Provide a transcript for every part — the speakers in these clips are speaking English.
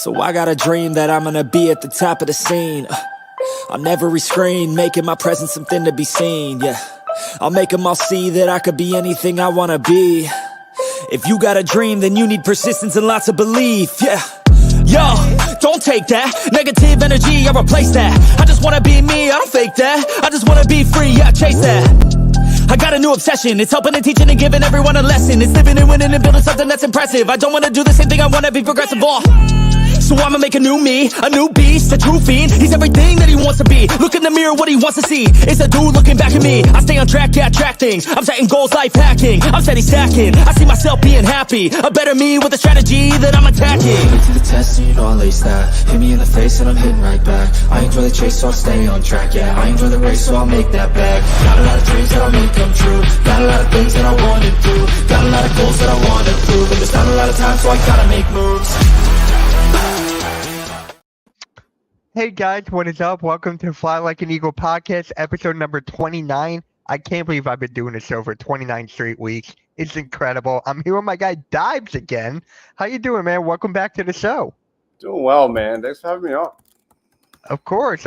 So I got a dream that I'm gonna be at the top of the scene. On every screen, making my presence something to be seen, yeah. I'll make them all see that I could be anything I wanna be. If you got a dream, then you need persistence and lots of belief, yeah. Yo, don't take that negative energy, I replace that. I just wanna be me, I don't fake that. I just wanna be free, yeah, chase that. I got a new obsession, it's helping and teaching and giving everyone a lesson. It's living and winning and building something that's impressive. I don't wanna do the same thing, I wanna be progressive, so I'ma make a new me, a new beast, a true fiend. He's everything that he wants to be. Look in the mirror, what he wants to see is a dude looking back at me. I stay on track, yeah, track things. I'm setting goals, life hacking. I'm steady stacking. I see myself being happy. A better me with a strategy that I'm attacking. Put to the test and you know I'll ace that. Hit me in the face and I'm hitting right back. I enjoy the chase, so I'll stay on track, yeah. I enjoy the race, so I'll make that bag. Got a lot of dreams that I'll make come true. Got a lot of things that I wanna do. Got a lot of goals that I wanna prove. And there's not a lot of time, so I gotta make moves. Hey guys, what is up? Welcome to Fly Like an Eagle podcast, episode number 29. I can't believe I've been doing this show for 29 straight weeks. It's incredible. I'm here with my guy Dibes again. How you doing, man? Welcome back to the show. Doing well, man. Thanks for having me on. Of course.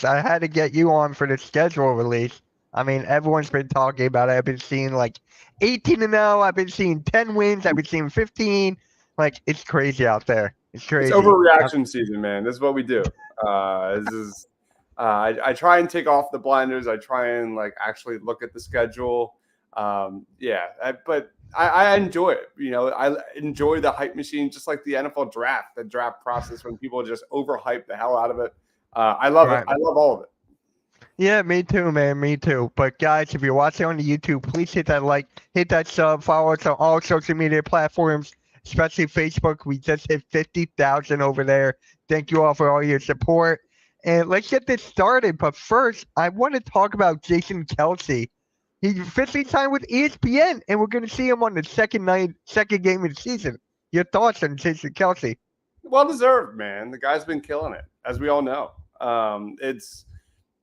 I had to get you on for the schedule release. I mean, everyone's been talking about it. I've been seeing like 18-0. I've been seeing 10 wins. I've been seeing 15. Like, it's crazy out there. It's crazy. It's overreaction season, man. This is what we do. I try and take off the blinders. I try and actually look at the schedule. But I enjoy it. You know, I enjoy the hype machine, just like the NFL draft, the draft process when people just overhype the hell out of it. I love it. I love all of it. Yeah, me too, man. Me too. But guys, if you're watching on the YouTube, please hit that like, hit that sub, follow us on all social media platforms, especially Facebook. We just hit 50,000 over there. Thank you all for all your support. And let's get this started. But first, I want to talk about Jason Kelce. He officially signed with ESPN, and we're going to see him on the second game of the season. Your thoughts on Jason Kelce? Well deserved, man. The guy's been killing it, as we all know. It's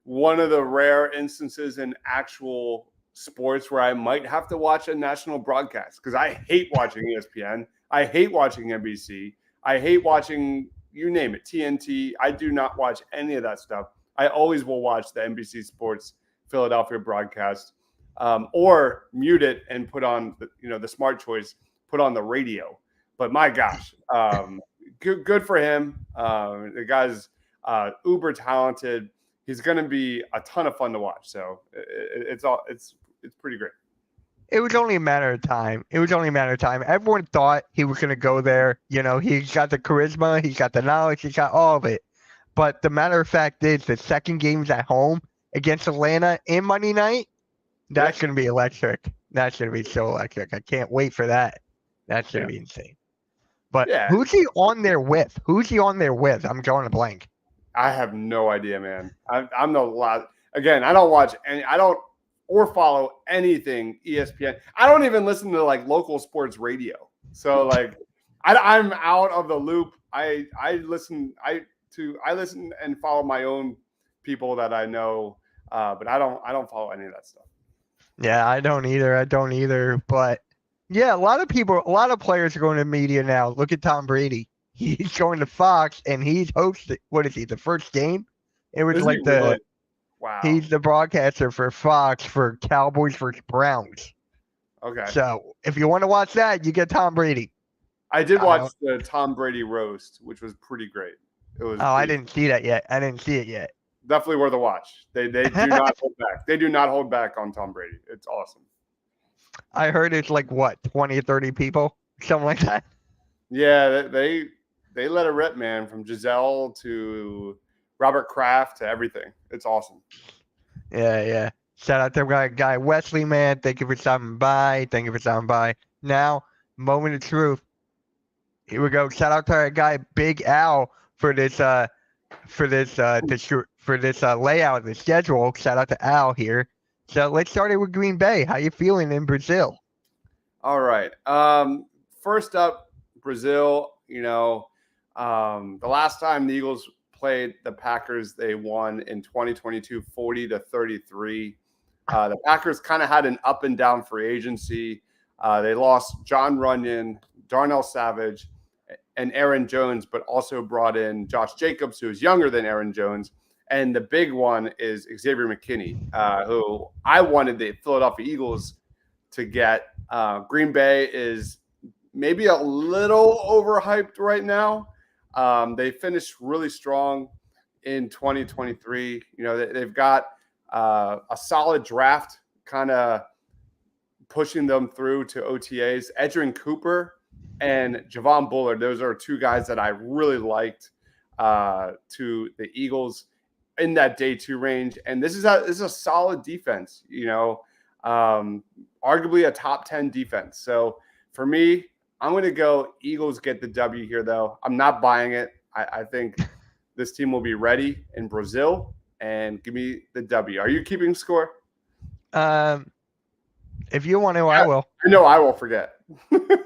one of the rare instances in actual sports where I might have to watch a national broadcast because I hate watching ESPN. I hate watching NBC. I hate watching, you name it, TNT. I do not watch any of that stuff. I always will watch the NBC Sports Philadelphia broadcast or mute it and put on, the smart choice, put on the radio. But my gosh, good for him. The guy's uber talented. He's going to be a ton of fun to watch. So it's pretty great. It was only a matter of time. Everyone thought he was going to go there. You know, he's got the charisma, he's got the knowledge, he's got all of it. But the matter of fact is, the second game's at home against Atlanta in Monday night. That's going to be electric. That's going to be so electric. I can't wait for that. That's going to be insane. But who's he on there with? I'm drawing a blank. I have no idea, man. I'm no lot. Again, I don't watch any. I don't or follow anything ESPN. I don't even listen to local sports radio. So I'm out of the loop. I listen and follow my own people that I know, but I don't follow any of that stuff. Yeah, I don't either. But yeah, a lot of players are going to media now. Look at Tom Brady. He's going to Fox and he's hosted. What is he? The first game? It was Wow. He's the broadcaster for Fox for Cowboys versus Browns. Okay. So if you want to watch that, you get Tom Brady. I did watch the Tom Brady roast, which was pretty great. It was. I didn't see that yet. Definitely worth a watch. They do not hold back. They do not hold back on Tom Brady. It's awesome. I heard it's 20 or 30 people, something like that. Yeah, they let it rip, man. From Giselle to Robert Kraft to everything. It's awesome. Yeah. Shout out to my guy Wesley, man. Thank you for stopping by. Now, moment of truth. Here we go. Shout out to our guy Big Al for this layout of the schedule. Shout out to Al here. So let's start it with Green Bay. How you feeling in Brazil? All right. First up, Brazil. The last time the Eagles played the Packers, they won in 2022, 40-33. The Packers kind of had an up and down free agency. They lost John Runyon, Darnell Savage, and Aaron Jones, but also brought in Josh Jacobs, who is younger than Aaron Jones. And the big one is Xavier McKinney, who I wanted the Philadelphia Eagles to get. Green Bay is maybe a little overhyped right now. They finished really strong in 2023. You know, they've got a solid draft kind of pushing them through to OTAs. Edgerrin Cooper and Javon Bullard, those are two guys that I really liked to the Eagles in that day 2 range. And this is a solid defense, you know, arguably a top 10 defense. So for me, I'm going to go Eagles get the W here, though. I'm not buying it. I think this team will be ready in Brazil and give me the W. Are you keeping score? If you want to, I will. No, I will forget.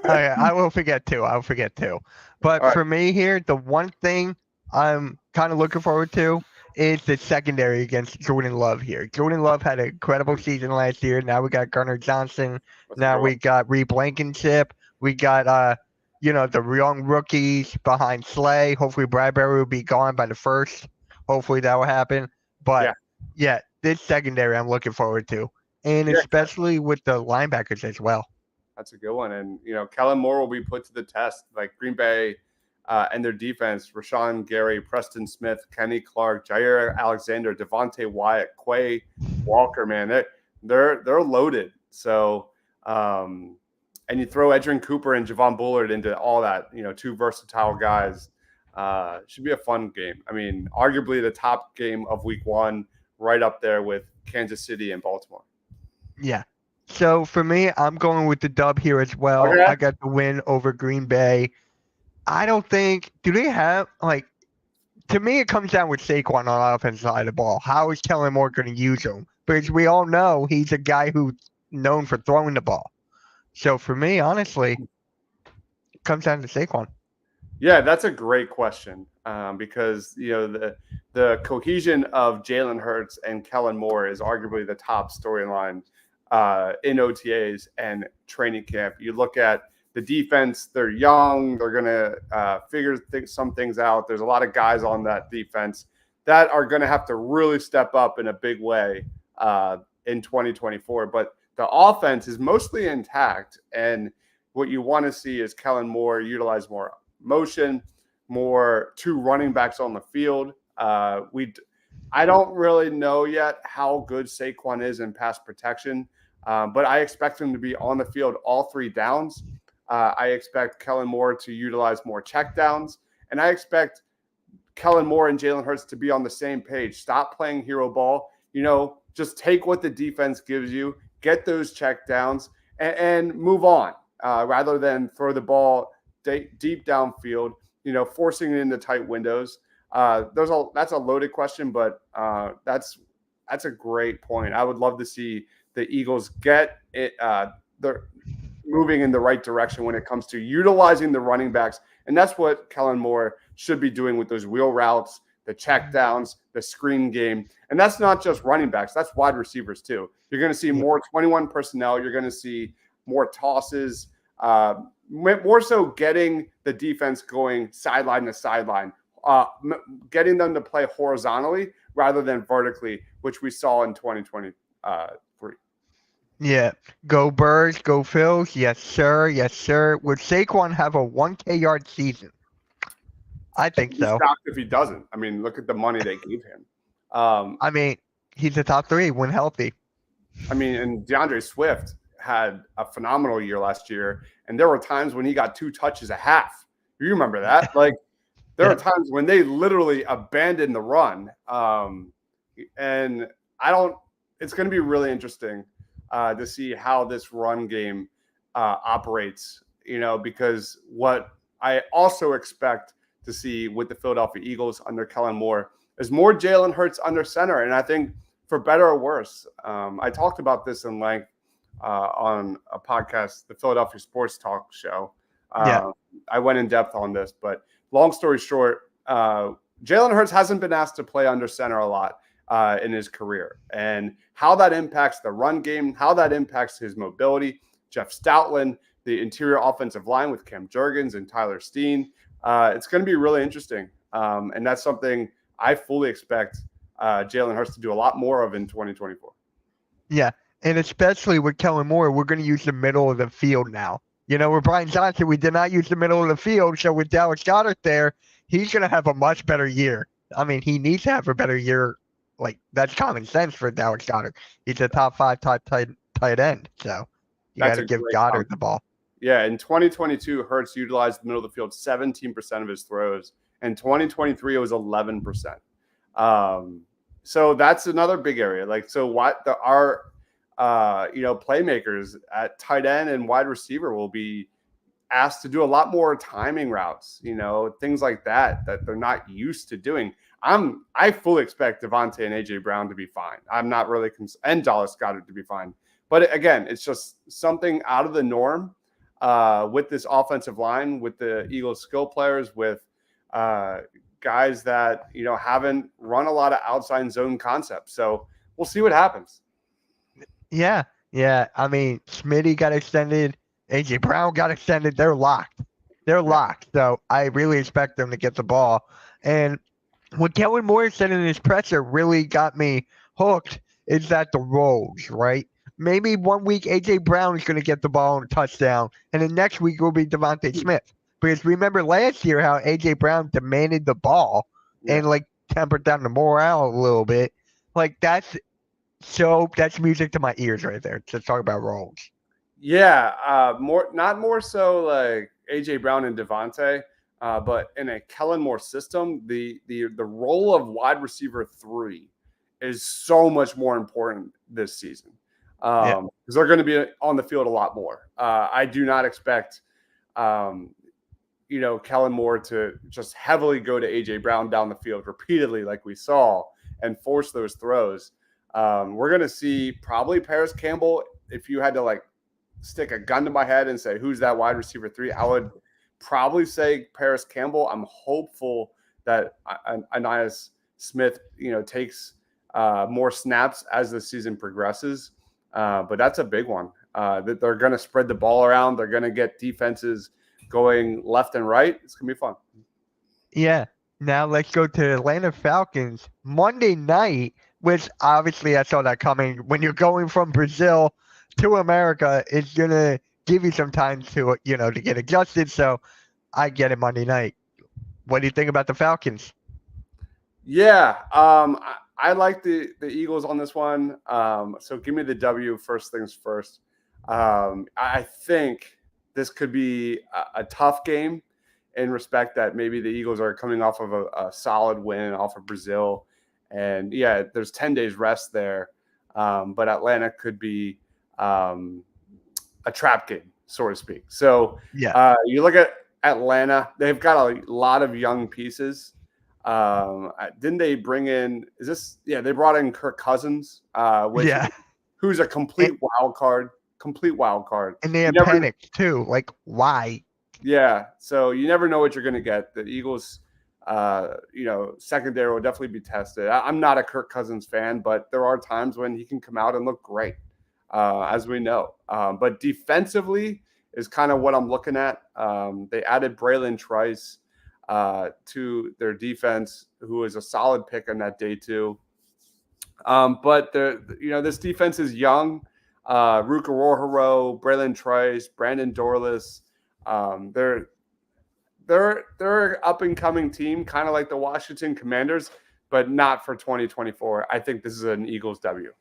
I will forget too. I'll forget too. But All right. for me here, the one thing I'm kind of looking forward to is the secondary against Jordan Love here. Jordan Love had an incredible season last year. Now we got Gunnar Johnson. Now we got Reed Blankenship. We got the young rookies behind Slay. Hopefully Bradbury will be gone by the first. Hopefully that will happen. But yeah, this secondary I'm looking forward to. And especially with the linebackers as well. That's a good one. And, you know, Kellen Moore will be put to the test. Like Green Bay and their defense, Rashawn Gary, Preston Smith, Kenny Clark, Jair Alexander, Devontae Wyatt, Quay Walker, man, they're loaded. So, and you throw Edgerrin Cooper and Javon Bullard into all that, you know, two versatile guys. Should be a fun game. I mean, arguably the top game of week 1, right up there with Kansas City and Baltimore. Yeah. So for me, I'm going with the dub here as well. Okay. I got the win over Green Bay. I don't think – do they have – like, to me, it comes down with Saquon on the offensive side of the ball. How is Kellen Moore going to use him? Because we all know he's a guy who's known for throwing the ball. So for me, honestly, it comes down to Saquon. Yeah, that's a great question because, you know, the cohesion of Jalen Hurts and Kellen Moore is arguably the top storyline in OTAs and training camp. You look at the defense, they're young. They're going to figure some things out. There's a lot of guys on that defense that are going to have to really step up in a big way in 2024. But the offense is mostly intact. And what you want to see is Kellen Moore utilize more motion, more 2 running backs on the field. I don't really know yet how good Saquon is in pass protection, but I expect him to be on the field all 3 downs. I expect Kellen Moore to utilize more check downs, and I expect Kellen Moore and Jalen Hurts to be on the same page. Stop playing hero ball. You know, just take what the defense gives you, get those check downs, and move on rather than throw the ball deep downfield, you know, forcing it into tight windows. That's a loaded question, but that's a great point. I would love to see the Eagles get it. They're moving in the right direction when it comes to utilizing the running backs, and that's what Kellen Moore should be doing with those wheel routes, the check downs, the screen game, and that's not just running backs. That's wide receivers too. You're going to see more 21 personnel. You're going to see more tosses. More so getting the defense going sideline to sideline, getting them to play horizontally rather than vertically, which we saw in 2023. Yeah. Go Birds, go Phils. Yes, sir. Yes, sir. Would Saquon have a 1K yard season? I think so. Shocked if he doesn't. I mean, look at the money they gave him. I mean, he's the top 3 when healthy. I mean, and DeAndre Swift had a phenomenal year last year, and there were times when he got 2 touches a half. You remember that? Like, there are times when they literally abandoned the run. And it's going to be really interesting to see how this run game operates, you know, because what I also expect to see with the Philadelphia Eagles under Kellen Moore is more Jalen Hurts under center. And I think for better or worse, I talked about this in length on a podcast, the Philadelphia Sports Talk show. I went in depth on this, but long story short, Jalen Hurts hasn't been asked to play under center a lot in his career, and how that impacts the run game, how that impacts his mobility. Jeff Stoutland, the interior offensive line with Cam Jurgens and Tyler Steen, it's going to be really interesting. And that's something I fully expect Jalen Hurts to do a lot more of in 2024. Yeah, and especially with Kellen Moore, we're going to use the middle of the field now. With Brian Johnson, we did not use the middle of the field. So with Dallas Goedert there, he's going to have a much better year. I mean, he needs to have a better year. Like, that's common sense for Dallas Goedert. He's a top 5 tight end. So you got to give Goddard the ball. Yeah, in 2022, Hurts utilized the middle of the field 17% of his throws. In 2023, it was 11%. So that's another big area. Like, so what our playmakers at tight end and wide receiver will be asked to do a lot more timing routes, things like that they're not used to doing. I fully expect Devontae and AJ Brown to be fine. I'm not really and Dallas Goedert to be fine. But again, it's just something out of the norm with this offensive line, with the Eagles skill players, with guys that haven't run a lot of outside zone concepts. So we'll see what happens. Yeah. I mean, Smitty got extended, AJ Brown got extended. They're locked. So I really expect them to get the ball. And what Kellen Moore said in his presser really got me hooked is that the roles, right? Maybe 1 week AJ Brown is going to get the ball on a touchdown, and the next week will be Devontae Smith. Because remember last year how AJ Brown demanded the ball and tempered down the morale a little bit. Like that's music to my ears right there to talk about roles. Yeah, not more so like AJ Brown and Devontae, but in a Kellen Moore system, the role of wide receiver 3 is so much more important this season. Because they're going to be on the field a lot more. I do not expect Kellen Moore to just heavily go to AJ Brown down the field repeatedly like we saw and force those throws. We're going to see probably Paris Campbell. If you had to stick a gun to my head and say, who's that wide receiver 3, I would probably say Paris Campbell. I'm hopeful that Ainias Smith, takes more snaps as the season progresses. But that's a big one that they're going to spread the ball around. They're going to get defenses going left and right. It's going to be fun. Yeah. Now let's go to Atlanta Falcons Monday night, which obviously I saw that coming. When you're going from Brazil to America, it's going to give you some time to, to get adjusted. So I get it Monday night. What do you think about the Falcons? Yeah. I like the Eagles on this one. So give me the W first things first. I think this could be a tough game in respect that maybe the Eagles are coming off of a solid win off of Brazil. And, there's 10 days rest there. But Atlanta could be a trap game, so to speak. So you look at Atlanta, they've got a lot of young pieces. Didn't they bring in? They brought in Kirk Cousins, who's a complete wild card. And they have Penix too. Like, why? Yeah, so you never know what you're going to get. The Eagles, secondary will definitely be tested. I'm not a Kirk Cousins fan, but there are times when he can come out and look great, as we know. But defensively is kind of what I'm looking at. They added Braylon Trice to their defense, who is a solid pick on that day too. But this defense is young. Ruka Rohoro, Braylon Trice, Brandon Dorless. They're an up and coming team, kind of like the Washington Commanders, but not for 2024. I think this is an Eagles W.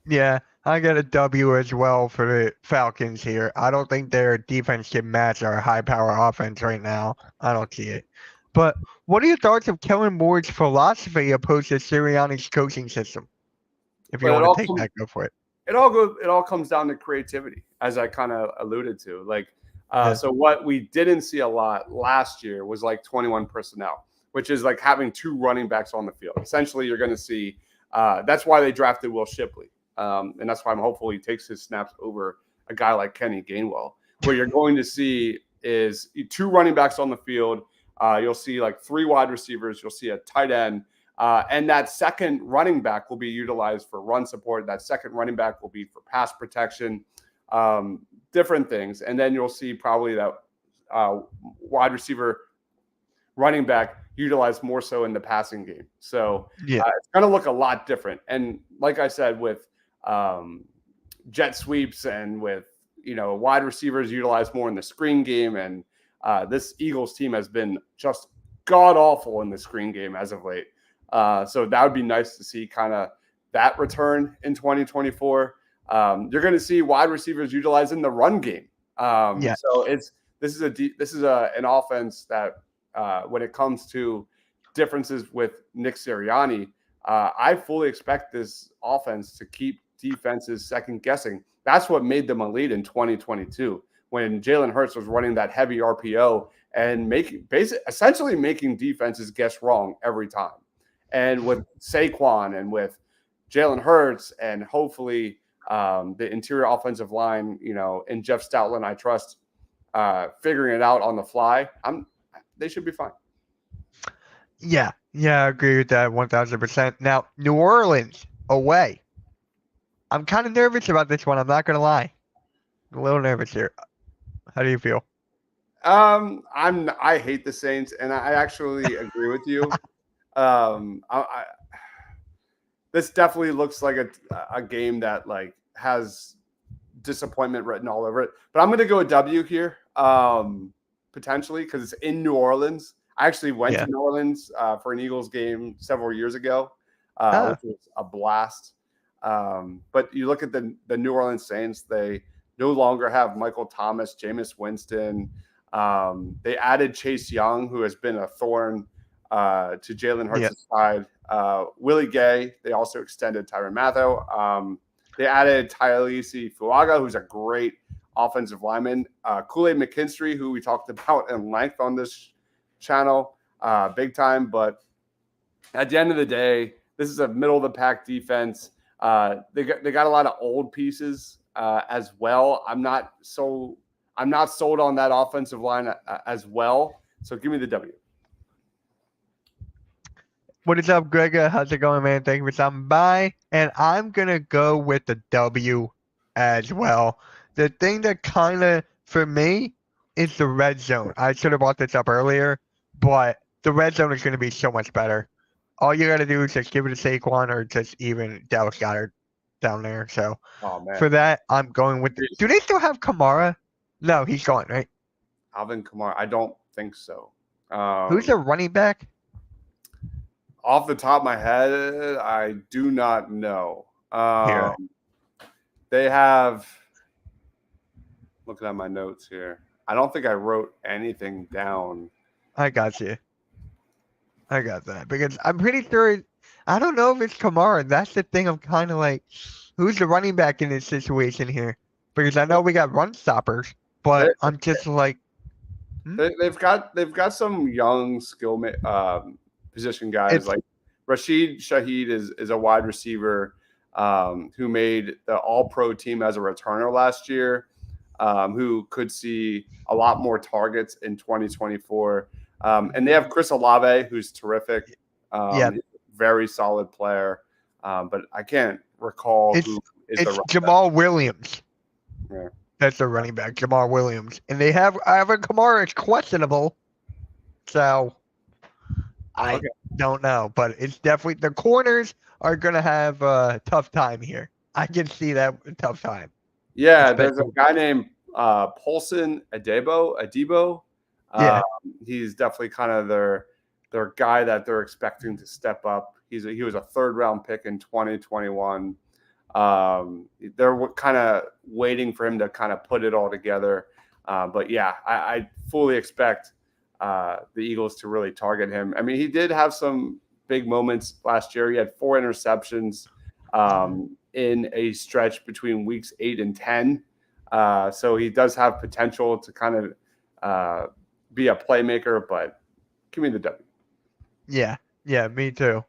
Yeah, I got a W as well for the Falcons here. I don't think their defense can match our high power offense right now. I don't see it. But what are your thoughts of Kellen Moore's philosophy opposed to Sirianni's coaching system? If you want to take that, go for it. It all comes down to creativity, as I kind of alluded to. So what we didn't see a lot last year was 21 personnel, which is having 2 running backs on the field. Essentially, you're going to see that's why they drafted Will Shipley. And that's why I'm hopeful he takes his snaps over a guy like Kenny Gainwell. What you're going to see is 2 running backs on the field. You'll see 3 wide receivers. You'll see a tight end. And that second running back will be utilized for run support. That second running back will be for pass protection, different things. And then you'll see probably that wide receiver running back utilized more so in the passing game. So Yeah. it's going to look a lot different. And like I said, with jet sweeps and with, wide receivers utilized more in the screen game. And this Eagles team has been just god awful in the screen game as of late. So that would be nice to see kind of that return in 2024. You're going to see wide receivers utilizing the run game. So this is an offense that when it comes to differences with Nick Sirianni, I fully expect this offense to keep defenses second guessing. That's what made them elite in 2022 when Jalen Hurts was running that heavy RPO and essentially making defenses guess wrong every time. And with Saquon and with Jalen Hurts and hopefully the interior offensive line, and Jeff Stoutland, I trust, figuring it out on the fly, they should be fine. Yeah, I agree with that 1,000%. Now, New Orleans away. I'm kind of nervous about this one. I'm not gonna lie. I'm a little nervous here. How do you feel? I hate the Saints, and I actually agree with you. This definitely looks like a game that like has disappointment written all over it. But I'm going to go a W here, potentially, because it's in New Orleans. I actually went to New Orleans for an Eagles game several years ago, which was a blast. But you look at the New Orleans Saints, they no longer have Michael Thomas, Jameis Winston. They added Chase Young, who has been a thorn to Jalen Hurts' side. Willie Gay, they also extended Tyrann Mathieu. They added Tyalisi Fuaga, who's a great offensive lineman. Kool-Aid McKinstry, who we talked about in length on this channel, big time. But at the end of the day, this is a middle-of-the-pack defense. They got a lot of old pieces as well. I'm not sold on that offensive line as well. So give me the W. What is up, Greg? How's it going, man? Thank you for stopping by. And I'm going to go with the W as well. The thing that kind of, for me, is the red zone. I should have brought this up earlier, but the red zone is going to be so much better. All you got to do is just give it to Saquon or just even Dallas Goedert down there. So for that, I'm going with – do they still have Kamara? No, he's gone, right? Alvin Kamara, I don't think so. Who's the running back? Off the top of my head, I do not know. They have – looking at my notes here. I don't think I wrote anything down. I got you. I got that. Because I'm pretty sure – I don't know if it's Kamara. That's the thing. I'm kind of like, who's the running back in this situation here? Because I know we got run stoppers, but I'm just like – They've got some young skill position guys like Rashid Shaheed is a wide receiver who made the All-Pro team as a returner last year, who could see a lot more targets in 2024. And they have Chris Olave, who's terrific, very solid player. But I can't recall who is the running Jamal Williams. Yeah. That's the running back, Jamal Williams. And they have Alvin Kamara. It's questionable. So I don't know. But it's definitely – the corners are going to have a tough time here. I can see that tough time. Yeah, there's a guy named Paulson Adebo. He's definitely kind of their guy that they're expecting to step up. He was a third-round pick in 2021. They're kind of waiting for him to kind of put it all together. But yeah, I fully expect the Eagles to really target him. I mean, he did have some big moments last year. He had 4 interceptions in a stretch between weeks 8 and 10. So he does have potential to kind of be a playmaker, but give me the W. Yeah, me too.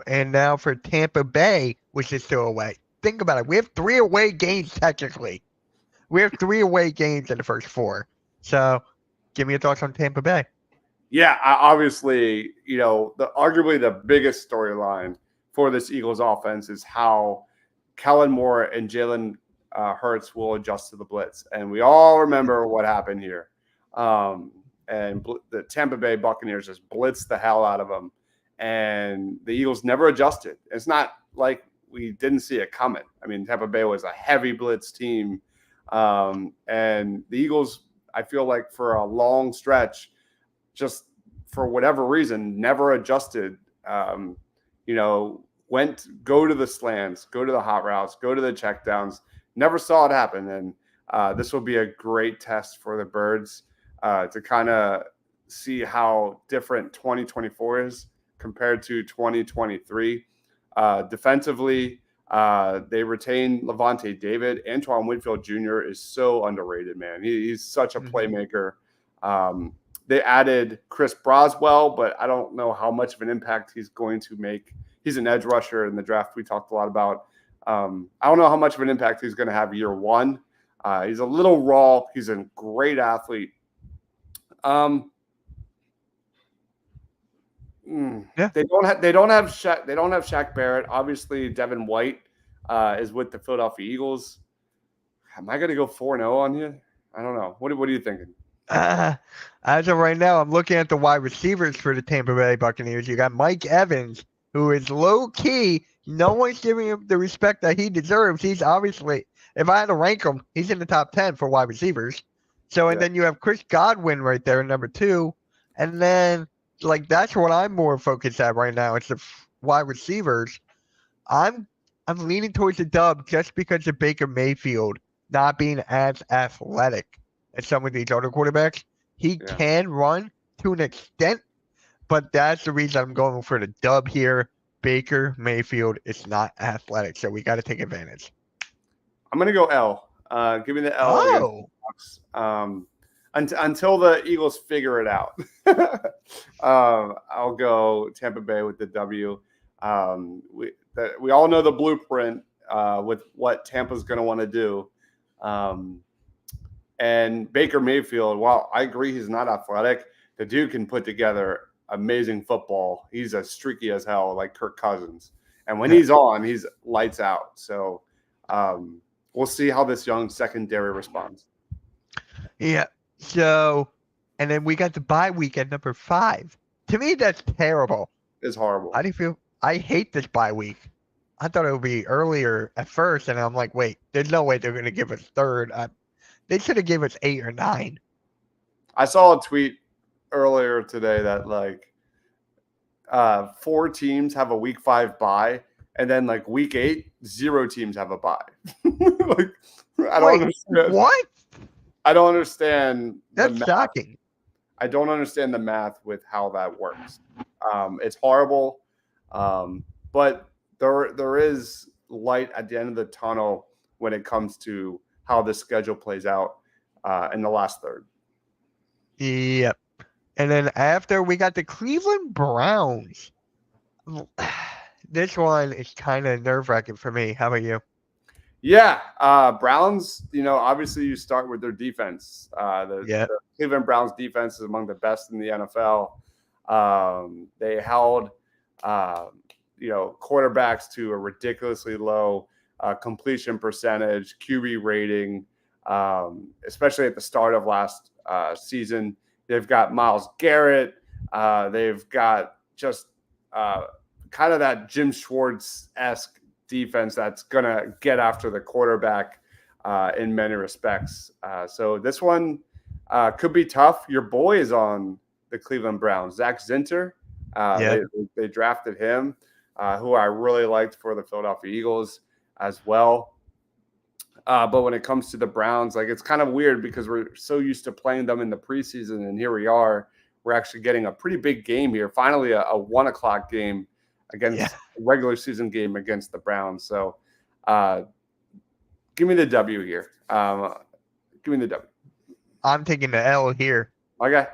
And now for Tampa Bay, which is still away. Think about it. We have 3 away games technically. We have 3 away games in the first 4. So give me your thoughts on Tampa Bay. Yeah, obviously, arguably the biggest storyline for this Eagles offense is how Kellen Moore and Jalen Hurts will adjust to the blitz. And we all remember what happened here. and the Tampa Bay Buccaneers just blitzed the hell out of them, and the Eagles never adjusted. It's not like we didn't see it coming. I mean, Tampa Bay was a heavy blitz team, and the Eagles, I feel like for a long stretch, just for whatever reason, never adjusted. Go to the slants, go to the hot routes, go to the checkdowns. Never saw it happen, and this will be a great test for the Birds to kind of see how different 2024 is compared to 2023. Defensively, they retain Levante David. Antoine Winfield Jr. is so underrated, man. He's such a playmaker. They added Chris Broswell, but I don't know how much of an impact he's going to make. He's an edge rusher in the draft we talked a lot about. I don't know how much of an impact he's going to have year one. He's a little raw. He's a great athlete. Yeah. They don't have Shaq Barrett. Obviously, Devin White is with the Philadelphia Eagles. Am I going to go 4-0 on you? I don't know. What are you thinking? As of right now, I'm looking at the wide receivers for the Tampa Bay Buccaneers. You got Mike Evans, who is low key. No one's giving him the respect that he deserves. He's obviously, if I had to rank him, he's in the top 10 for wide receivers. So, and then you have Chris Godwin right there, number 2. And then, like, that's what I'm more focused at right now. It's the wide receivers. I'm leaning towards the dub just because of Baker Mayfield not being as athletic as some of these other quarterbacks. He can run to an extent, but that's the reason I'm going for the dub here. Baker Mayfield is not athletic, so we got to take advantage. I'm going to go L. Give me the L. Until the Eagles figure it out. I'll go Tampa Bay with the W. We all know the blueprint with what Tampa's going to want to do. And Baker Mayfield, while I agree he's not athletic, the dude can put together amazing football. He's as streaky as hell, like Kirk Cousins. And when he's on, he's lights out. So we'll see how this young secondary responds. Yeah. So, and then we got the bye week at number 5. To me, that's terrible. It's horrible. How do you feel? I hate this bye week. I thought it would be earlier at first, and I'm like, wait, there's no way they're going to give us 3rd. They should have given us 8 or 9. I saw a tweet earlier today that like 4 teams have a week 5 bye, and then like week 8, 0 teams have a bye. Like, I don't understand. What? I don't understand. That's shocking. I don't understand the math with how that works. It's horrible, but there is light at the end of the tunnel when it comes to how the schedule plays out in the last third. Yep. And then after we got the Cleveland Browns. This one is kind of nerve-wracking for me. How about you? Yeah, Browns, obviously you start with their defense. The Cleveland Browns defense is among the best in the NFL. They held, quarterbacks to a ridiculously low completion percentage, QB rating, especially at the start of last season. They've got Myles Garrett. They've got just kind of that Jim Schwartz-esque defense that's going to get after the quarterback in many respects. So this one could be tough. Your boy is on the Cleveland Browns, Zach Zinter. They drafted him, who I really liked for the Philadelphia Eagles as well. But when it comes to the Browns, like, it's kind of weird because we're so used to playing them in the preseason, and here we are. We're actually getting a pretty big game here. Finally, a 1:00 game against a regular season game against the Browns. So give me the W here. Give me the W. I'm taking the L here. Okay.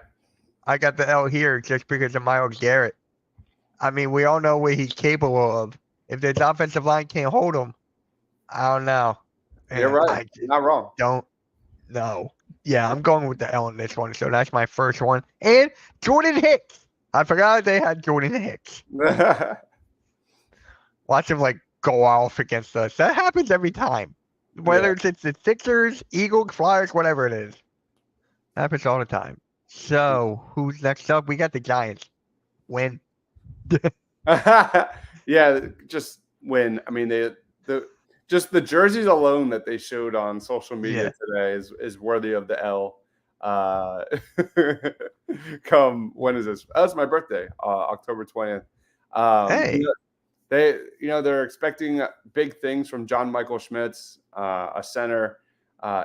I got the L here just because of Myles Garrett. I mean, we all know what he's capable of. If this offensive line can't hold him, I don't know. You're right. You're not wrong. Don't know. Yeah, I'm going with the L in this one. So that's my first one. And Jordan Hicks. I forgot they had Jordan Hicks. Watch him go off against us. That happens every time. Whether it's the Sixers, Eagles, Flyers, whatever it is. Happens all the time. So who's next up? We got the Giants. Win. Yeah, just win. I mean, the just the jerseys alone that they showed on social media Yeah. today is worthy of the L. Uh, come when is this? Oh, it's my birthday, October 20th. Hey. They're expecting big things from John Michael Schmitz, a center,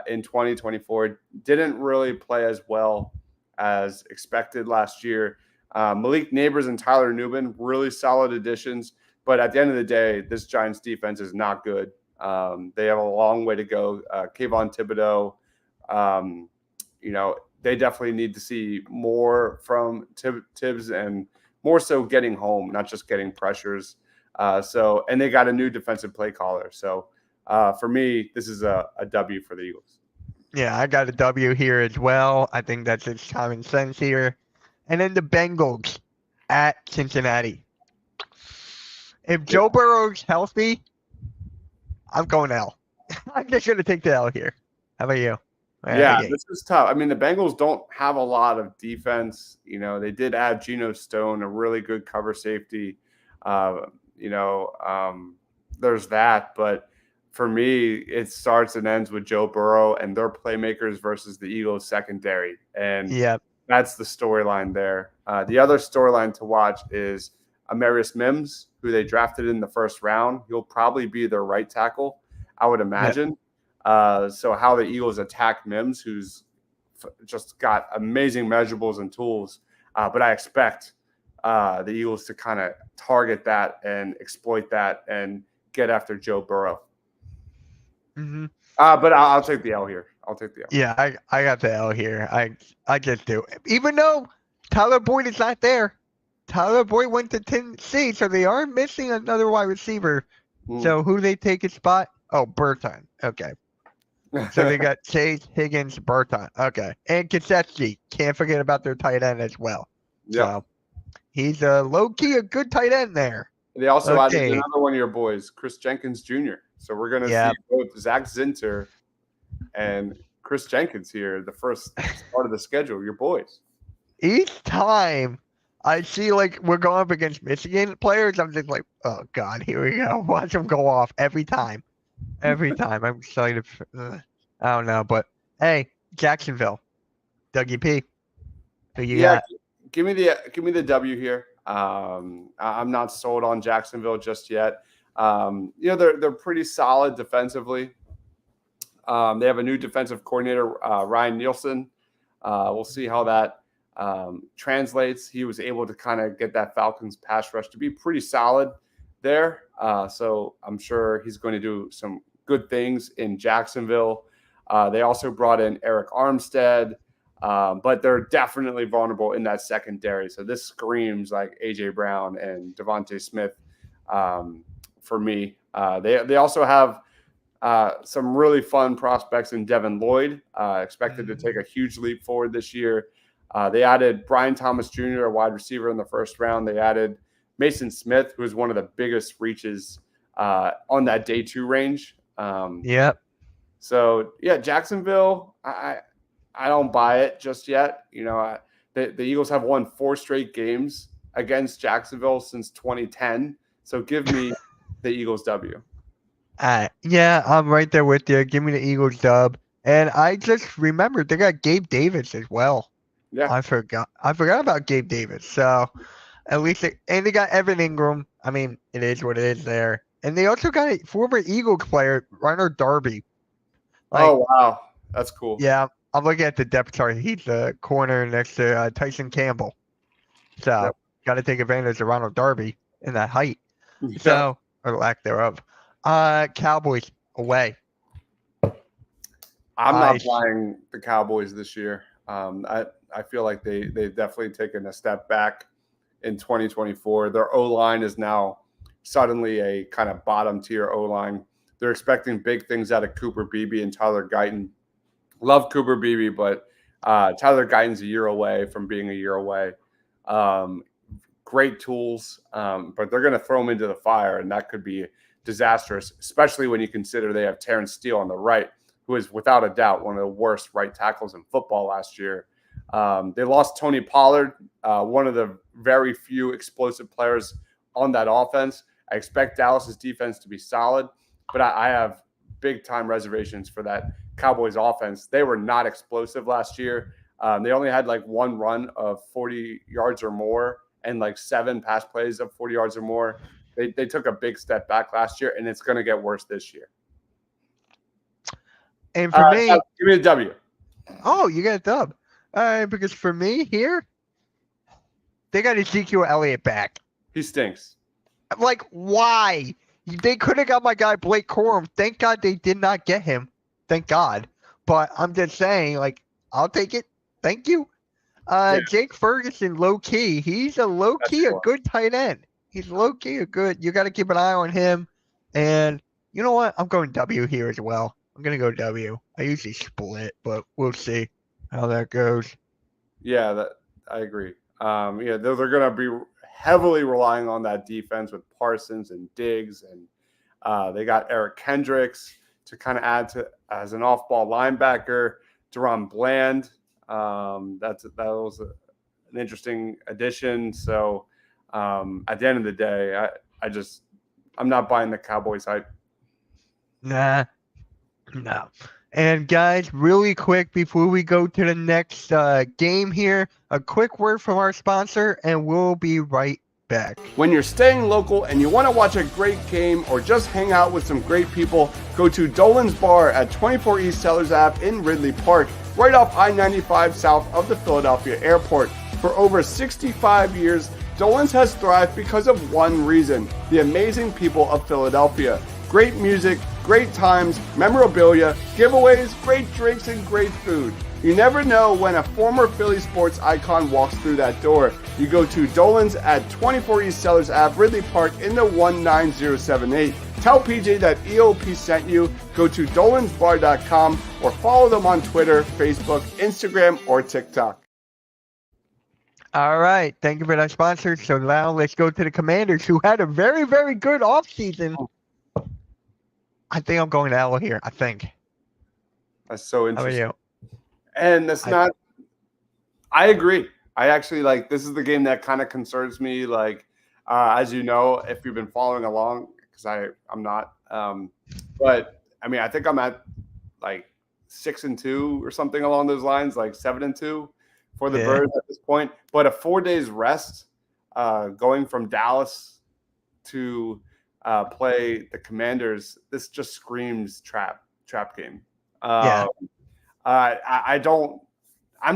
in 2024. Didn't really play as well as expected last year. Malik Neighbors and Tyler Newman, really solid additions. But at the end of the day, this Giants defense is not good. They have a long way to go. Kayvon Thibodeau, they definitely need to see more from Tibbs and more so getting home, not just getting pressures. And they got a new defensive play caller. So for me, this is a W for the Eagles. Yeah, I got a W here as well. I think that's just common sense here. And then the Bengals at Cincinnati. If Joe Burrow's healthy, I'm going L. I'm just going to take the L here. How about you? Yeah, this is tough. I mean, the Bengals don't have a lot of defense. They did add Geno Stone, a really good cover safety. There's that. But for me, it starts and ends with Joe Burrow and their playmakers versus the Eagles secondary. And that's the storyline there. The other storyline to watch is Amarius Mims, who they drafted in the first round. He'll probably be their right tackle, I would imagine. So how the Eagles attack Mims, who's just got amazing measurables and tools. But I expect the Eagles to kind of target that and exploit that and get after Joe Burrow. Mm-hmm. But I'll take the L here. I'll take the L. Yeah, I got the L here. I just do. Even though Tyler Boyd is not there. Tyler Boyd went to Tennessee, so they are missing another wide receiver. So who they take his spot? Oh, Burton. Okay. So they got Chase, Higgins, Burton. Okay. And Kasetsky. Can't forget about their tight end as well. Yeah. So he's low-key a good tight end there. They also added another one of your boys, Chris Jenkins Jr. So we're going to see both Zach Zinter and Chris Jenkins here, the first part of the schedule, your boys. Each time I see we're going up against Michigan players, I'm just like, oh, God, here we go. Watch them go off every time. Every time. I'm excited. I don't know. But, hey, Jacksonville. Dougie P. Who you got? Give me the W here. I'm not sold on Jacksonville just yet. They're pretty solid defensively. They have a new defensive coordinator, Ryan Nielsen. We'll see how that translates. He was able to kind of get that Falcons pass rush to be pretty solid there. So I'm sure he's going to do some good things in Jacksonville. They also brought in Eric Armstead. But they're definitely vulnerable in that secondary. So this screams like A.J. Brown and Devontae Smith for me. They also have some really fun prospects in Devin Lloyd, expected to take a huge leap forward this year. They added Brian Thomas Jr., a wide receiver in the first round. They added Mason Smith, who is one of the biggest reaches on that day 2 range. So, Jacksonville, I don't buy it just yet. The Eagles have won 4 straight games against Jacksonville since 2010. So give me the Eagles W. Yeah, I'm right there with you. Give me the Eagles dub. And I just remembered they got Gabe Davis as well. Yeah, I forgot about Gabe Davis. So at least they got Evan Ingram. I mean, it is what it is there. And they also got a former Eagles player, Reiner Darby. Oh wow, that's cool. Yeah. I'm looking at the depth chart. He's the corner next to Tyson Campbell. So, got to take advantage of Ronald Darby in that height. Yeah. So, or lack thereof. Cowboys away. I'm not buying the Cowboys this year. I feel like they've definitely taken a step back in 2024. Their O-line is now suddenly a kind of bottom tier O-line. They're expecting big things out of Cooper Beebe and Tyler Guyton. Love Cooper Beebe, but Tyler Guyton's a year away from being a year away. Great tools, but they're going to throw him into the fire, and that could be disastrous, especially when you consider they have Terrence Steele on the right, who is without a doubt one of the worst right tackles in football last year. They lost Tony Pollard, one of the very few explosive players on that offense. I expect Dallas's defense to be solid, but I have big-time reservations for that Cowboys offense. They were not explosive last year. They only had like one run of 40 yards or more and like 7 pass plays of 40 yards or more. They took a big step back last year, and it's going to get worse this year. And for me, give me a W. Oh, you got a dub. Because for me here, they got Ezekiel Elliott back. He stinks. Like, why? They could have got my guy Blake Corum. Thank God they did not get him. Thank God. But I'm just saying, like, I'll take it. Thank you. Jake Ferguson, low key. He's a low key, a good tight end. He's low key a good. You got to keep an eye on him. And you know what? I'm going W here as well. I'm gonna go W. I usually split, but we'll see how that goes. Yeah, I agree. They're gonna be heavily relying on that defense with Parsons and Diggs, and they got Eric Kendricks to kind of add to as an off-ball linebacker. Deron Bland. That was an interesting addition. So at the end of the day, I'm not buying the Cowboys hype. Nah. No. And guys, really quick before we go to the next game here, a quick word from our sponsor, and we'll be right back. When you're staying local and you want to watch a great game or just hang out with some great people, go to Dolan's Bar at 24 East Sellers Ave in Ridley Park, right off I-95 south of the Philadelphia airport. For over 65 years, Dolan's has thrived because of one reason: the amazing people of Philadelphia. Great music, great times, memorabilia, giveaways, great drinks, and great food. You never know when a former Philly sports icon walks through that door. You go to Dolan's at 24 East Sellers Ave, Ridley Park in the 19078. Tell PJ that EOP sent you. Go to dolansbar.com or follow them on Twitter, Facebook, Instagram, or TikTok. All right. Thank you for that sponsor. So now let's go to the Commanders, who had a very, very good offseason. I think I'm going to L here. I think. That's so interesting. How about you? And that's not. I agree. I actually like. This is the game that kind of concerns me. Like, as you know, if you've been following along, because I'm not. But I mean, I think I'm at like 6-2 or something along those lines, like 7-2 for the Birds at this point. But a 4 days rest, going from Dallas to play the Commanders, this just screams trap game. I'm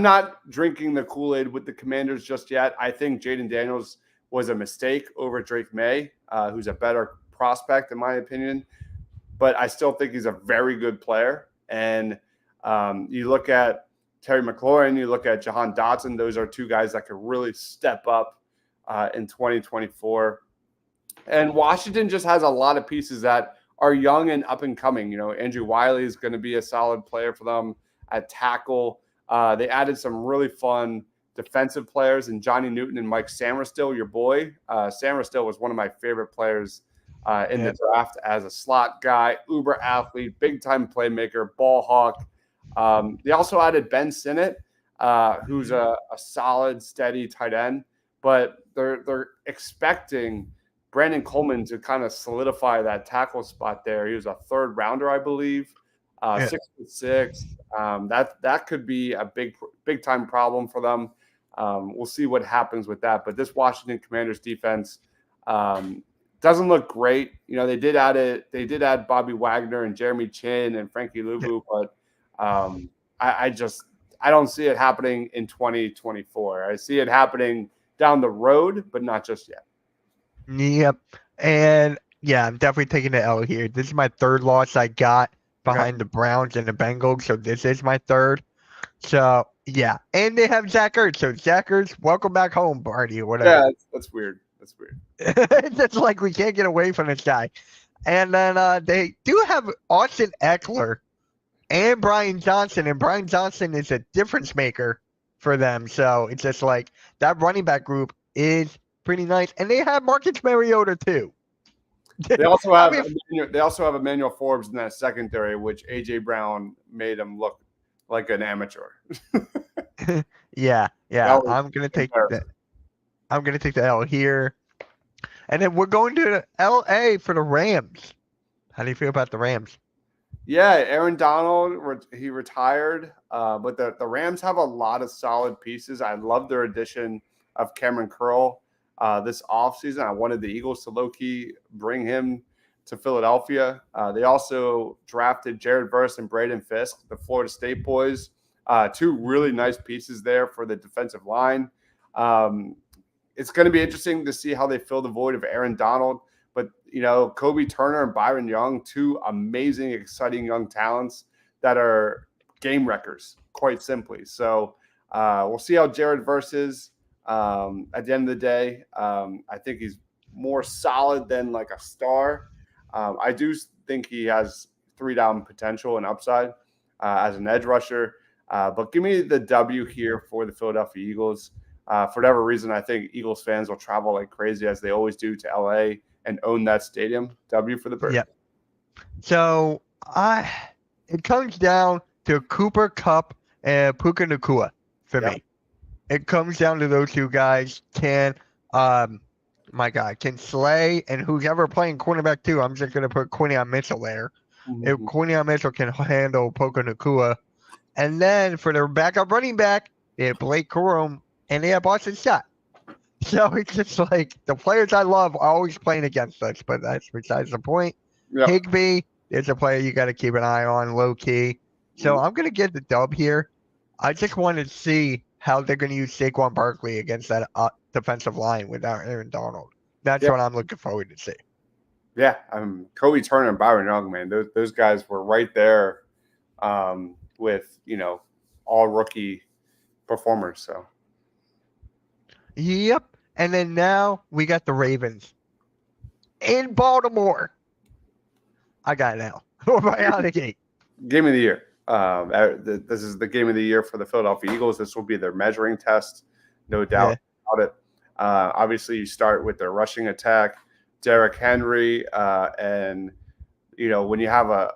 not drinking the Kool-Aid with the Commanders just yet. I think Jaden Daniels was a mistake over Drake May, who's a better prospect in my opinion, but I still think he's a very good player. And you look at Terry McLaurin, you look at Jahan Dotson, those are two guys that could really step up in 2024. And Washington just has a lot of pieces that are young and up and coming. You know, Andrew Wiley is going to be a solid player for them at tackle. They added some really fun defensive players in Johnny Newton and Mike Samerstill, your boy. Samerstill was one of my favorite players in the draft as a slot guy, uber athlete, big-time playmaker, ball hawk. They also added Ben Sinnott, who's a solid, steady tight end. But they're expecting Brandon Coleman to kind of solidify that tackle spot there. He was a third rounder, I believe, 6'6". That could be a big time problem for them. We'll see what happens with that. But this Washington Commanders defense doesn't look great. You know, they did add Bobby Wagner and Jeremy Chin and Frankie Luvu, but I don't see it happening in 2024. I see it happening down the road, but not just yet. Yep. And yeah, I'm definitely taking the L here. This is my third loss I got behind the Browns and the Bengals. So this is my third. So yeah. And they have Zach Ertz. So Zach Ertz, welcome back home, Barty, or whatever. Yeah, that's weird. That's weird. It's like we can't get away from this guy. And then they do have Austin Eckler and Brian Johnson. And Brian Johnson is a difference maker for them. So it's just like that running back group is pretty nice, and they have Marcus Mariota too. They also have Emmanuel Forbes in that secondary, which AJ Brown made him look like an amateur. Yeah. That was I'm gonna take that. embarrassing. I'm gonna take the L here, and then we're going to L.A. for the Rams. How do you feel about the Rams? Yeah, Aaron Donald, he retired, but the Rams have a lot of solid pieces. I love their addition of Cameron Curl this offseason. I wanted the Eagles to low-key bring him to Philadelphia. They also drafted Jared Verse and Braden Fisk, the Florida State boys. Two really nice pieces there for the defensive line. It's going to be interesting to see how they fill the void of Aaron Donald. But, Kobe Turner and Byron Young, two amazing, exciting young talents that are game wreckers, quite simply. So we'll see how Jared versus at the end of the day. I think he's more solid than like a star. I do think he has 3-down potential and upside as an edge rusher. But give me the W here for the Philadelphia Eagles. For whatever reason, I think Eagles fans will travel like crazy as they always do to LA and own that stadium. W for the Birds. Yep. So it comes down to Cooper Kupp and Puka Nacua for me. It comes down to those two guys. Can Slay and who's ever playing cornerback too. I'm just gonna put Quinion Mitchell there. If Quinion Mitchell can handle Puka Nacua, and then for their backup running back, they have Blake Corum and they have Boston Scott. So it's just like the players I love are always playing against us, but that's besides the point. Yep. Higbee is a player you got to keep an eye on, low key. So I'm going to get the dub here. I just want to see how they're going to use Saquon Barkley against that defensive line without Aaron Donald. That's what I'm looking forward to see. Yeah, Kobe Turner and Byron Young, man, those guys were right there with, all rookie performers. So. Yep. And then now we got the Ravens in Baltimore. I got it now. Right out of the gate. Game of the year. This is the game of the year for the Philadelphia Eagles. This will be their measuring test, no doubt about it. Obviously, you start with their rushing attack, Derrick Henry, and when you have a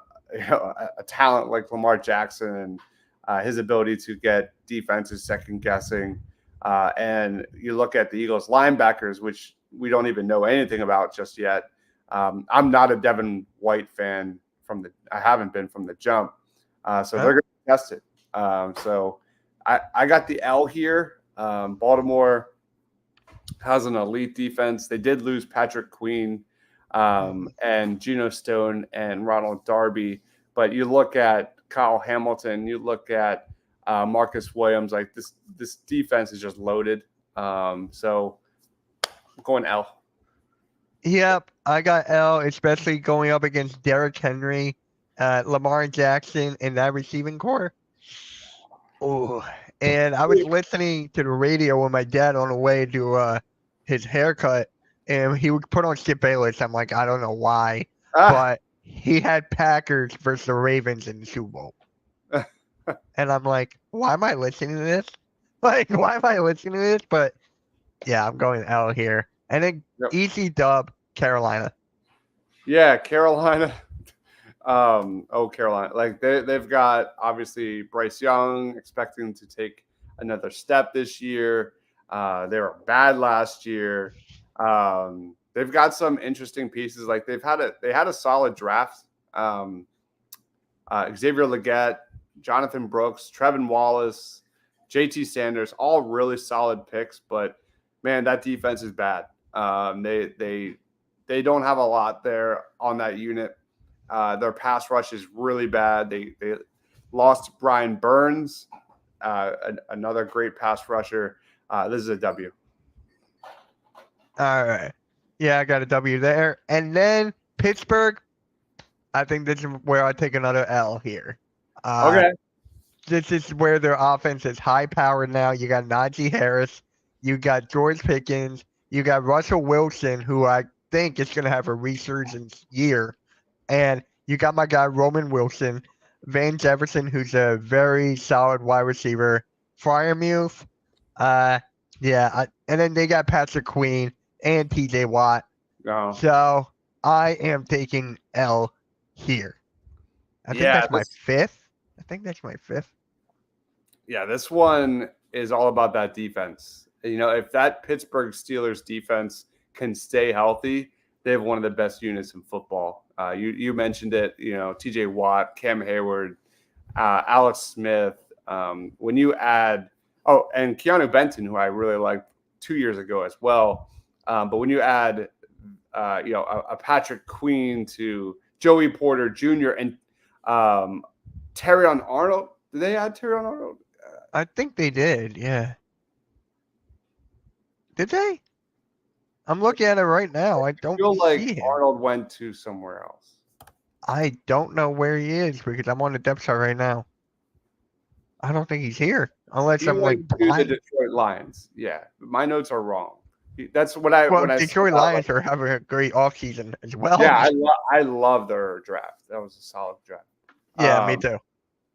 talent like Lamar Jackson and his ability to get defenses second guessing. And you look at the Eagles linebackers, which we don't even know anything about just yet. I'm not a Devin White fan I haven't been from the jump. So they're going to test it. So I got the L here. Baltimore has an elite defense. They did lose Patrick Queen and Geno Stone and Ronald Darby. But you look at Kyle Hamilton, you look at Marcus Williams, like this defense is just loaded. So I'm going L. Yep, I got L, especially going up against Derrick Henry, Lamar Jackson, and that receiving core. Oh, and I was listening to the radio with my dad on the way to his haircut, and he would put on Skip Bayless. I'm like, I don't know why, but he had Packers versus the Ravens in the Super Bowl. And I'm like, why am I listening to this? Like, why am I listening to this? But yeah, I'm going L here. And then easy dub, Carolina. Yeah, Carolina. Carolina. Like they've got obviously Bryce Young expecting to take another step this year. They were bad last year. They've got some interesting pieces. Like they had a solid draft. Xavier Legette, Jonathan Brooks, Trevin Wallace, JT Sanders, all really solid picks, but man, that defense is bad. They don't have a lot there on that unit. Their pass rush is really bad. They lost Brian Burns, another great pass rusher. This is a W. All right. Yeah, I got a W there. And then Pittsburgh, I think this is where I take another L here. Okay. This is where their offense is high powered now. You got Najee Harris, you got George Pickens, you got Russell Wilson, who I think is going to have a resurgence year, and you got my guy Roman Wilson, Van Jefferson, who's a very solid wide receiver, Freiermuth, and then they got Patrick Queen and T.J. Watt. Oh. So I am taking L here. I think that's my fifth. Yeah, this one is all about that defense. You know, if that Pittsburgh Steelers defense can stay healthy, they have one of the best units in football. You mentioned it, you know, TJ Watt, Cam Hayward, Alex Smith. When you add, and Keanu Benton, who I really liked 2 years ago as well. But when you add, a Patrick Queen to Joey Porter Jr. and Terrion Arnold, did they add Terrion Arnold? I think they did. Yeah. Did they? I'm looking at it right now. I don't feel like see him. Arnold went to somewhere else. I don't know where he is because I'm on the depth chart right now. I don't think he's here unless He I'm like went to the blind. Detroit Lions. Yeah, my notes are wrong. That's what I. Well, when I Detroit saw, Lions are having a great offseason as well. Yeah, I love their draft. That was a solid draft. Yeah, me too.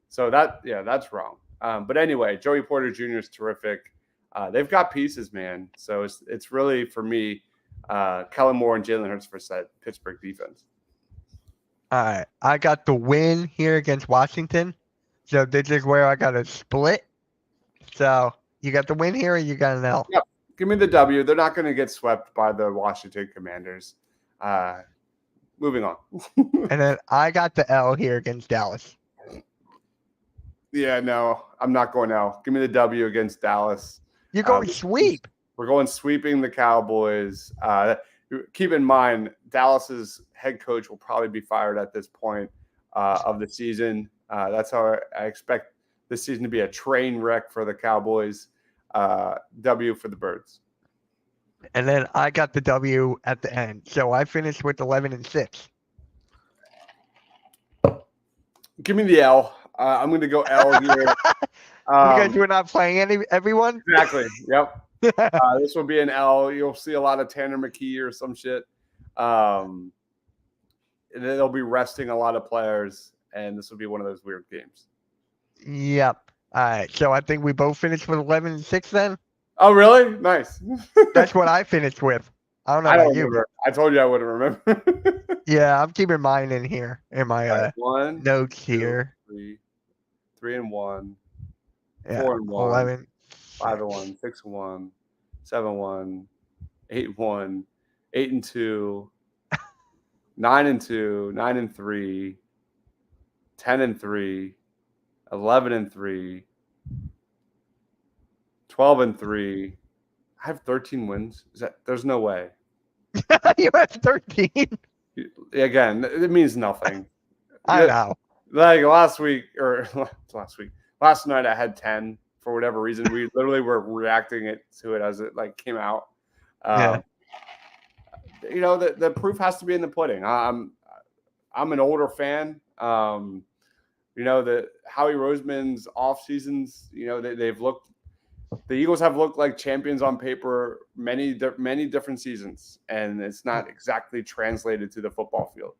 So that's wrong. But anyway, Joey Porter Jr. is terrific. They've got pieces, man. So it's really for me, Kellen Moore and Jalen Hurts for that Pittsburgh defense. All right, I got the win here against Washington. So this is where I got a split. So you got the win here, or you got an L? Yep. Give me the W. They're not going to get swept by the Washington Commanders. Moving on. And then I got the L here against Dallas. Yeah, no, I'm not going L. Give me the W against Dallas. You're going sweep. We're going sweeping the Cowboys. Keep in mind, Dallas's head coach will probably be fired at this point of the season. That's how I expect this season to be a train wreck for the Cowboys. W for the Birds. And then I got the W at the end. So I finished with 11-6. Give me the L. I'm going to go L here. Because we're not playing everyone? Exactly. Yep. This will be an L. You'll see a lot of Tanner McKee or some shit. And then they'll be resting a lot of players, and this will be one of those weird games. Yep. All right. So I think we both finished with 11-6 then? Oh, really? Nice. That's what I finished with. I don't know I about don't you. remember. I told you I wouldn't remember. Yeah, I'm keeping mine in here in my One, notes 2, here. 3-1, Yeah, 4-1, 11. 5-1, 6-1, 7-1, 8-1, 8-2, 9-2, 9-3, 10-3, 11-3, 12-3. I have 13 wins. There's no way. You have 13. Again, it means nothing. I know. Like last night I had 10 for whatever reason. We literally were reacting to it as it like came out. Yeah. You know, the proof has to be in the pudding. I'm an older fan. You know, the Howie Roseman's off seasons, you know, the Eagles have looked like champions on paper many different seasons, and it's not exactly translated to the football field.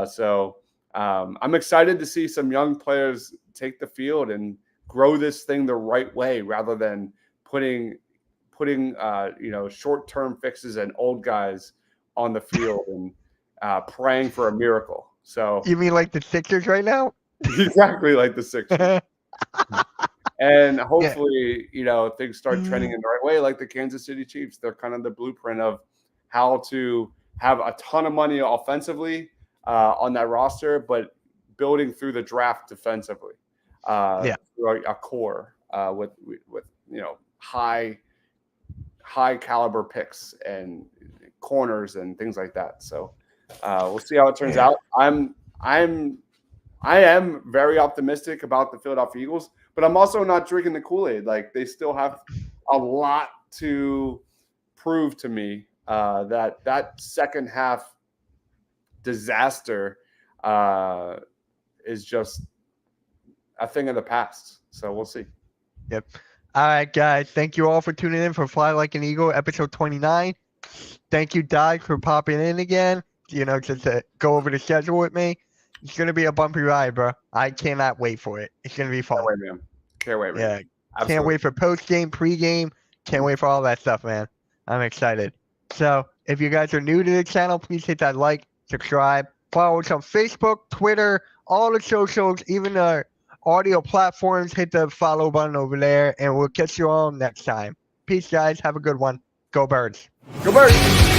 So I'm excited to see some young players take the field and grow this thing the right way, rather than putting short-term fixes and old guys on the field and praying for a miracle. So You mean like the Sixers right now? exactly like the Sixers. And hopefully, things start trending in the right way, like the Kansas City Chiefs. They're kind of the blueprint of how to have a ton of money offensively on that roster, but building through the draft defensively. Through a core with high caliber picks and corners and things like that. So we'll see how it turns out. I am very optimistic about the Philadelphia Eagles, but I'm also not drinking the Kool-Aid. Like, they still have a lot to prove to me. That second half disaster is just a thing of the past. So we'll see. Yep. All right, guys. Thank you all for tuning in for Fly Like an Eagle, episode 29. Thank you, Di, for popping in again, just to go over the schedule with me. It's going to be a bumpy ride, bro. I cannot wait for it. It's going to be fun. Can't wait, man. Can't wait, man. Yeah. Absolutely. Can't wait for post-game, pre-game. Can't wait for all that stuff, man. I'm excited. So if you guys are new to the channel, please hit that like, subscribe, follow us on Facebook, Twitter, all the socials, even our audio platforms. Hit the follow button over there, and we'll catch you all next time. Peace, guys. Have a good one. Go Birds. Go Birds.